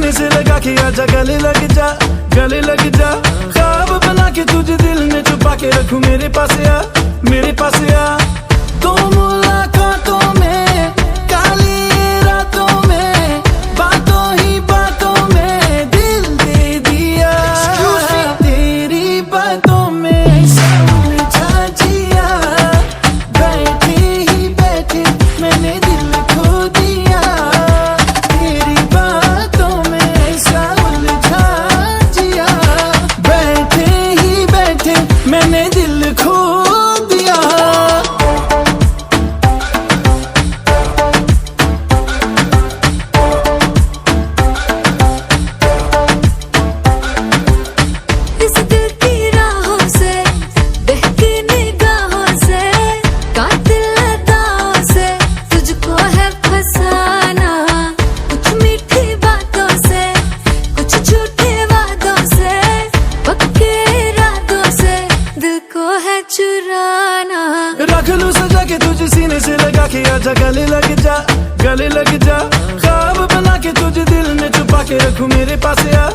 सीने से लगा के आजा गले लग जा, गले लग जा। ख्वाब बना के तुझे दिल में छुपा के रखूं, मेरे पास आ, मेरे पास आ। दो मुलाकातों में, काली रातों में, बातों ही बातों में दिल दे दिया। तेरी बातों में ऐसा उलझा जिया, बैठे ही बैठे मैंने दिल खो दिया। तेरी बातों में ऐसा उलझा जिया, बैठे ही बैठे मैंने दिल खो दिया। इस दिल की राहों से, बहकी निगाहों से, कातिल अदाओं से तुझको है फसाना। कुछ मीठी बातों से, कुछ झूठे वादों से, पक्के इरादों से दिल को है चुराना। रख लूं सजा के तुझे सीने से लगा के आजा गले लग जा, गले लग जा। ख्वाब बना के तुझे दिल में छुपा के रखूं, मेरे पास आ,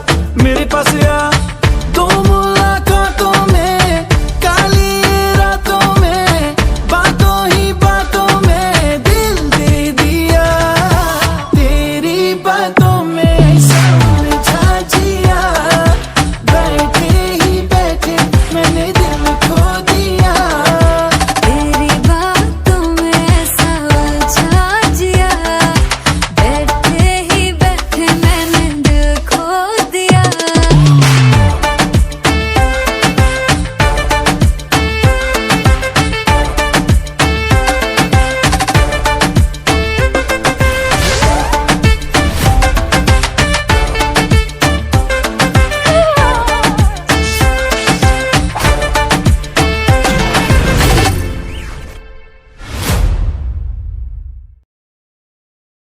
मेरे पास आ। दो मुलाकातों